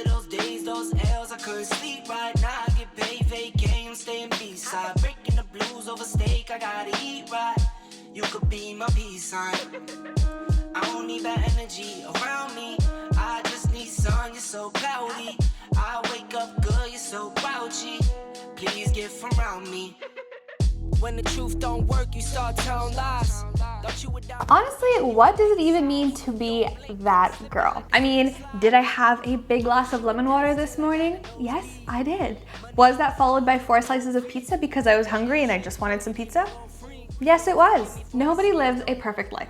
of those days, those L's, I couldn't sleep right now. I get paid, vacay, I'm staying B-side. Breaking the blues over steak, I gotta eat right. You could be my peace sign. I don't need that energy around me. I just need sun, you're so cloudy. I wake up good, you're so grouchy. Please get from around me. When the truth don't work, you start telling lies. Honestly, what does it even mean to be that girl? I mean, did I have a big glass of lemon water this morning? Yes, I did. Was that followed by 4 slices of pizza because I was hungry and I just wanted some pizza? Yes, it was. Nobody lives a perfect life.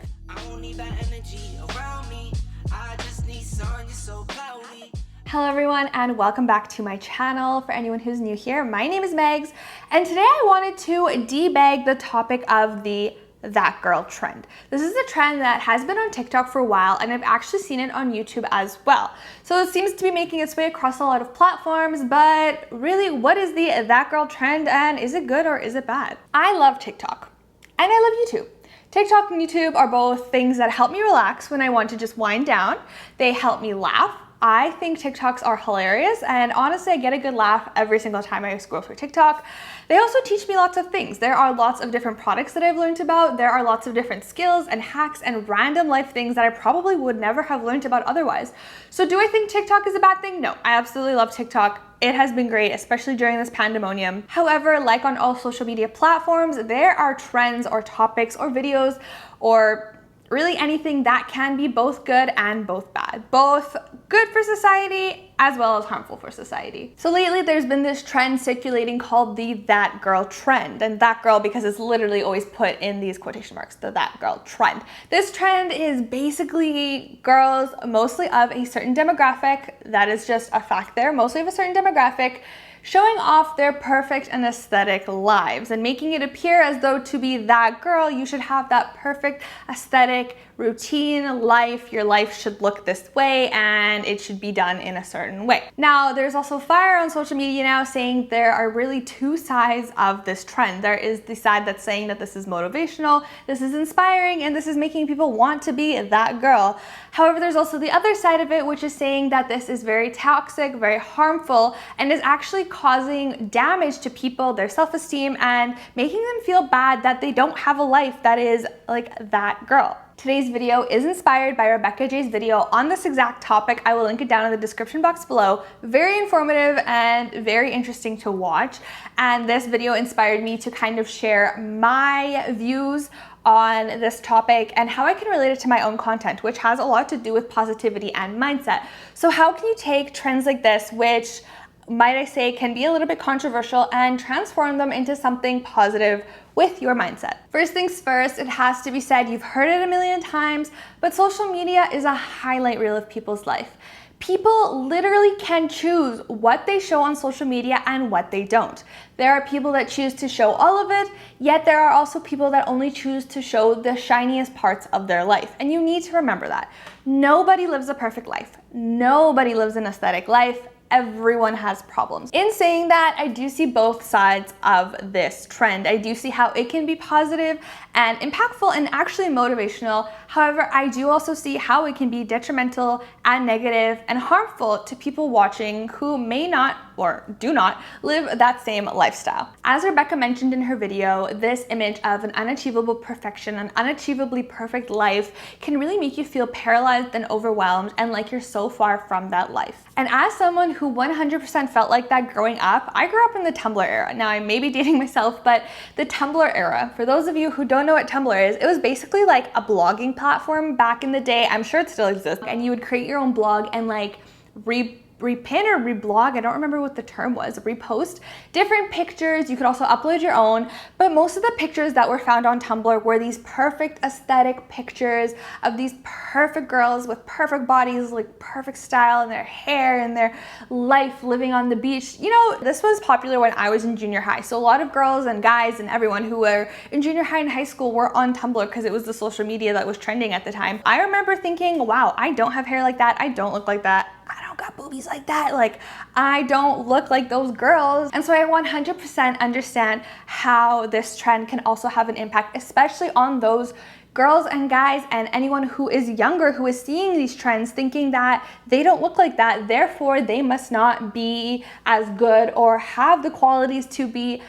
Hello everyone and welcome back to my channel. For anyone who's new here, my name is Megs and today I wanted to debug the topic of the that girl trend. This is a trend that has been on TikTok for a while and I've actually seen it on YouTube as well. So it seems to be making its way across a lot of platforms, but really what is the that girl trend and is it good or is it bad? I love TikTok and I love YouTube. TikTok and YouTube are both things that help me relax when I want to just wind down. They help me laugh. I think TikToks are hilarious and honestly I get a good laugh every single time I scroll through TikTok. They also teach me lots of things. There are lots of different products that I've learned about. There are lots of different skills and hacks and random life things that I probably would never have learned about otherwise. So do I think TikTok is a bad thing? No, I absolutely love TikTok. It has been great, especially during this pandemonium. However, like on all social media platforms, there are trends or topics or videos or really anything that can be both good and both bad. Both good for society as well as harmful for society. So lately there's been this trend circulating called the that girl trend. And that girl because it's literally always put in these quotation marks, the that girl trend. This trend is basically girls mostly of a certain demographic. That is just a fact there, mostly of a certain demographic, showing off their perfect and aesthetic lives and making it appear as though to be that girl, you should have that perfect aesthetic routine life. Your life should look this way and it should be done in a certain way. Now, there's also fire on social media now saying there are really two sides of this trend. There is the side that's saying that this is motivational, this is inspiring, and this is making people want to be that girl. However, there's also the other side of it, which is saying that this is very toxic, very harmful, and is actually causing damage to people, their self-esteem, and making them feel bad that they don't have a life that is like that girl. Today's video is inspired by Rebecca J's video on this exact topic. I will link it down in the description box below. Very informative and very interesting to watch. And this video inspired me to kind of share my views on this topic and how I can relate it to my own content, which has a lot to do with positivity and mindset. So how can you take trends like this, which might I say can be a little bit controversial, and transform them into something positive with your mindset? First things first, it has to be said, you've heard it a million times, but social media is a highlight reel of people's life. People literally can choose what they show on social media and what they don't. There are people that choose to show all of it, yet there are also people that only choose to show the shiniest parts of their life. And you need to remember that. Nobody lives a perfect life. Nobody lives an aesthetic life. Everyone has problems. In saying that, I do see both sides of this trend. I do see how it can be positive and impactful and actually motivational. However, I do also see how it can be detrimental and negative and harmful to people watching who may not or do not live that same lifestyle. As Rebecca mentioned in her video, this image of an unachievable perfection, an unachievably perfect life can really make you feel paralyzed and overwhelmed and like you're so far from that life. And as someone who 100% felt like that growing up, I grew up in the Tumblr era. Now I may be dating myself, but the Tumblr era, for those of you who don't know what Tumblr is, it was basically like a blogging platform back in the day. I'm sure it still exists. And you would create your own blog and like repin or reblog, I don't remember what the term was, repost different pictures. You could also upload your own, but most of the pictures that were found on Tumblr were these perfect aesthetic pictures of these perfect girls with perfect bodies, like perfect style and their hair and their life living on the beach. You know, this was popular when I was in junior high. So a lot of girls and guys and everyone who were in junior high and high school were on Tumblr because it was the social media that was trending at the time. I remember thinking, wow, I don't have hair like that. I don't look like that. I don't got boobies like that. Like, I don't look like those girls. And so I 100% understand how this trend can also have an impact, especially on those girls and guys and anyone who is younger who is seeing these trends thinking that they don't look like that, therefore they must not be as good or have the qualities to be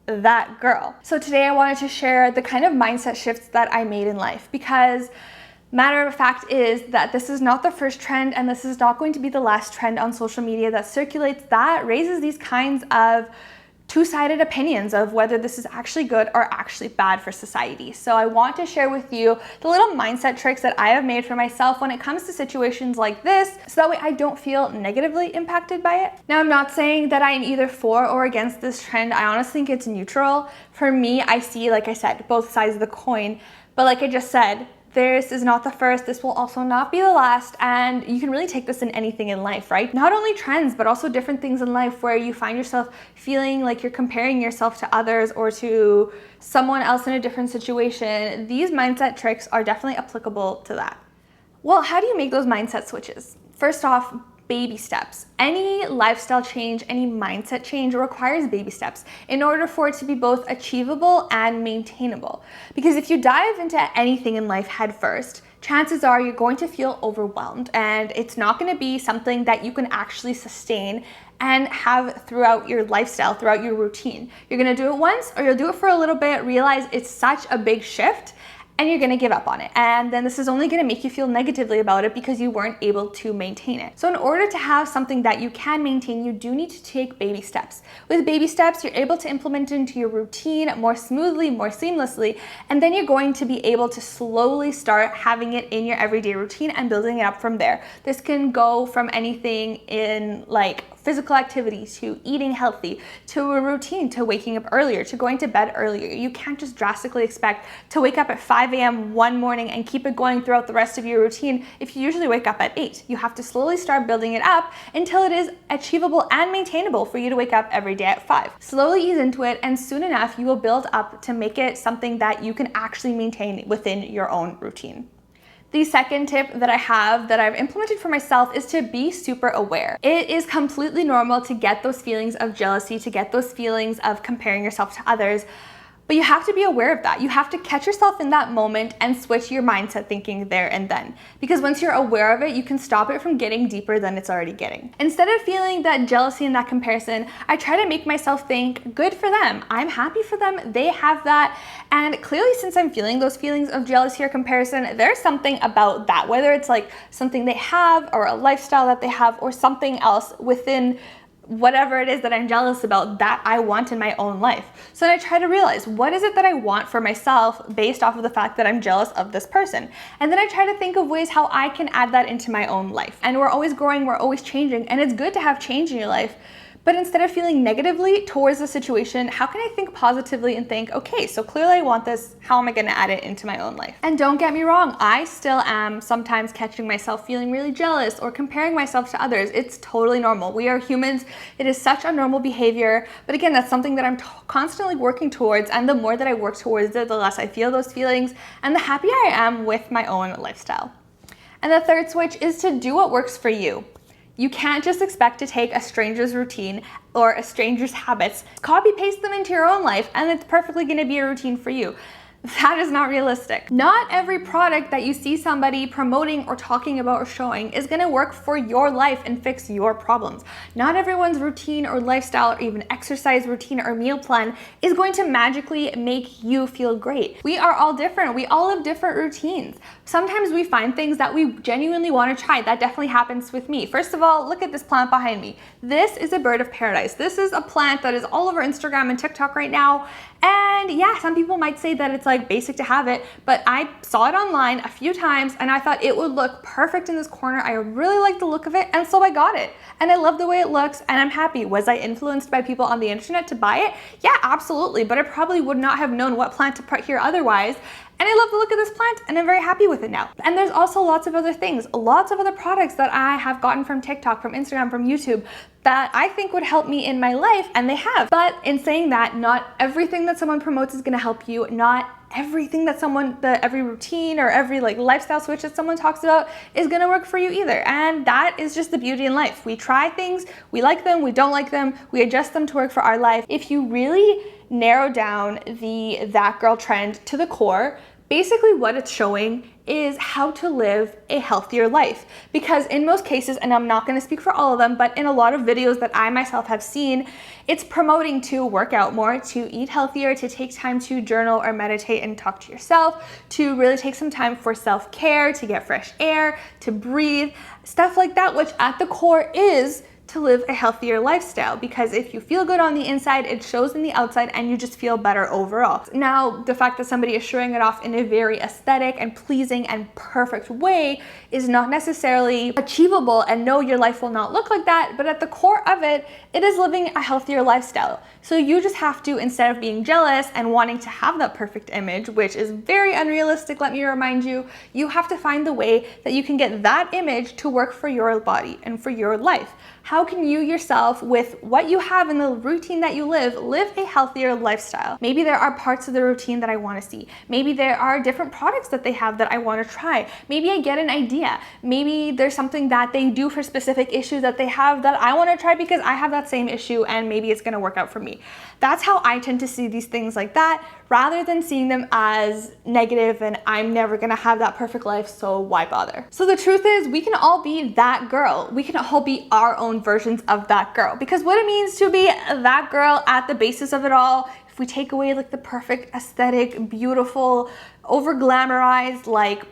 that girl. So today I wanted to share the kind of mindset shifts that I made in life, because matter of fact is that this is not the first trend, and this is not going to be the last trend on social media that circulates, that raises these kinds of two-sided opinions of whether this is actually good or actually bad for society. So I want to share with you the little mindset tricks that I have made for myself when it comes to situations like this, so that way I don't feel negatively impacted by it. Now, I'm not saying that I'm either for or against this trend. I honestly think it's neutral. For me, I see, like I said, both sides of the coin. But like I just said, this is not the first, this will also not be the last, and you can really take this in anything in life, right? Not only trends, but also different things in life where you find yourself feeling like you're comparing yourself to others or to someone else in a different situation. These mindset tricks are definitely applicable to that. Well, how do you make those mindset switches? First off, baby steps. Any lifestyle change, any mindset change requires baby steps in order for it to be both achievable and maintainable. Because if you dive into anything in life head first, chances are you're going to feel overwhelmed, and it's not going to be something that you can actually sustain and have throughout your lifestyle, throughout your routine. You're going to do it once, or you'll do it for a little bit, realize it's such a big shift, and you're gonna give up on it. And then this is only gonna make you feel negatively about it because you weren't able to maintain it. So in order to have something that you can maintain, you do need to take baby steps. With baby steps, you're able to implement it into your routine more smoothly, more seamlessly, and then you're going to be able to slowly start having it in your everyday routine and building it up from there. This can go from anything in like physical activity to eating healthy, to a routine, to waking up earlier, to going to bed earlier. You can't just drastically expect to wake up at 5 a.m. one morning and keep it going throughout the rest of your routine if you usually wake up at 8. You have to slowly start building it up until it is achievable and maintainable for you to wake up every day at 5. Slowly ease into it, and soon enough you will build up to make it something that you can actually maintain within your own routine. The second tip that I have that I've implemented for myself is to be super aware. It is completely normal to get those feelings of jealousy, to get those feelings of comparing yourself to others, but you have to be aware of that. You have to catch yourself in that moment and switch your mindset thinking there and then. Because once you're aware of it, you can stop it from getting deeper than it's already getting. Instead of feeling that jealousy and that comparison, I try to make myself think, good for them. I'm happy for them. They have that. And clearly, since I'm feeling those feelings of jealousy or comparison, there's something about that, whether it's like something they have or a lifestyle that they have or something else within whatever it is that I'm jealous about that I want in my own life. So then I try to realize, what is it that I want for myself based off of the fact that I'm jealous of this person? And then I try to think of ways how I can add that into my own life. And we're always growing, we're always changing, and it's good to have change in your life. But instead of feeling negatively towards the situation, how can I think positively and think, okay, so clearly I want this, how am I gonna add it into my own life? And don't get me wrong, I still am sometimes catching myself feeling really jealous or comparing myself to others. It's totally normal. We are humans. It is such a normal behavior. But again, that's something that I'm constantly working towards. And the more that I work towards it, the less I feel those feelings and the happier I am with my own lifestyle. And the third switch is to do what works for you. You can't just expect to take a stranger's routine or a stranger's habits, copy paste them into your own life, and it's perfectly gonna be a routine for you. That is not realistic. Not every product that you see somebody promoting or talking about or showing is gonna work for your life and fix your problems. Not everyone's routine or lifestyle or even exercise routine or meal plan is going to magically make you feel great. We are all different. We all have different routines. Sometimes we find things that we genuinely wanna try. That definitely happens with me. First of all, look at this plant behind me. This is a bird of paradise. This is a plant that is all over Instagram and TikTok right now. And yeah, some people might say that it's like basic to have it, but I saw it online a few times and I thought it would look perfect in this corner. I really like the look of it, and so I got it. And I love the way it looks, and I'm happy. Was I influenced by people on the internet to buy it? Yeah, absolutely, but I probably would not have known what plant to put here otherwise. And I love the look of this plant, and I'm very happy with it now. And there's also lots of other things, lots of other products that I have gotten from TikTok, from Instagram, from YouTube that I think would help me in my life, and they have. But in saying that, not everything that someone promotes is gonna help you. Not everything that every routine or every like lifestyle switch that someone talks about is gonna work for you either. And that is just the beauty in life. We try things, we like them, we don't like them, we adjust them to work for our life. If you really narrow down the that girl trend to the core, Basically what it's showing is how to live a healthier life. Because in most cases, and I'm not going to speak for all of them, but in a lot of videos that I myself have seen, it's promoting to work out more, to eat healthier, to take time to journal or meditate and talk to yourself, to really take some time for self-care, to get fresh air, to breathe, stuff like that, which at the core is to live a healthier lifestyle, because if you feel good on the inside, it shows in the outside and you just feel better overall. Now, the fact that somebody is showing it off in a very aesthetic and pleasing and perfect way is not necessarily achievable, and no, your life will not look like that, but at the core of it, it is living a healthier lifestyle. So you just have to, instead of being jealous and wanting to have that perfect image, which is very unrealistic, let me remind you, you have to find the way that you can get that image to work for your body and for your life. How can you yourself, with what you have in the routine that you live a healthier lifestyle? Maybe there are parts of the routine that I want to see. Maybe there are different products that they have that I want to try. Maybe I get an idea. Maybe there's something that they do for specific issues that they have that I want to try because I have that same issue and maybe it's going to work out for me. That's how I tend to see these things like that, rather than seeing them as negative and I'm never going to have that perfect life, so why bother? So the truth is, we can all be that girl. We can all be our own versions of that girl, because what it means to be that girl at the basis of it all, if we take away like the perfect aesthetic, beautiful, over glamorized, like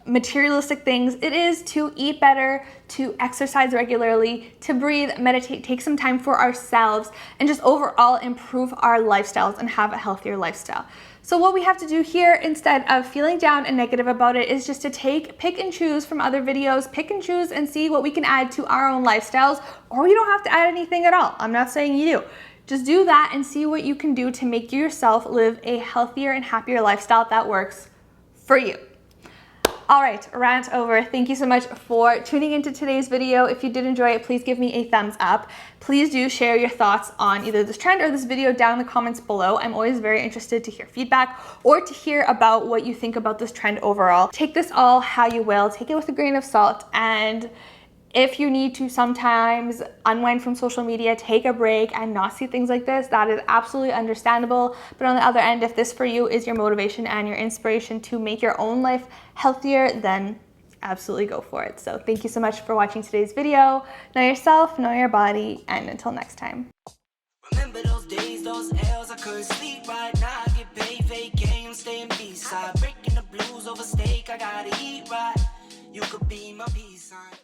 materialistic things, it is to eat better, to exercise regularly, to breathe, meditate, take some time for ourselves, and just overall improve our lifestyles and have a healthier lifestyle. So what we have to do here, instead of feeling down and negative about it, is just to pick and choose from other videos, pick and choose and see what we can add to our own lifestyles, or you don't have to add anything at all. I'm not saying you do. Just do that and see what you can do to make yourself live a healthier and happier lifestyle that works for you. All right, rant over. Thank you so much for tuning into today's video. If you did enjoy it, please give me a thumbs up. Please do share your thoughts on either this trend or this video down in the comments below. I'm always very interested to hear feedback or to hear about what you think about this trend overall. Take this all how you will. Take it with a grain of salt, and if you need to sometimes unwind from social media, take a break and not see things like this, that is absolutely understandable. But on the other end, if this for you is your motivation and your inspiration to make your own life healthier, then absolutely go for it. So thank you so much for watching today's video. Know yourself, know your body, and until next time. Remember those days, those L's, I couldn't sleep right now. I get paid, fake game, staying B-side. Breaking the blues over steak, I gotta eat right. You could be my peace sign.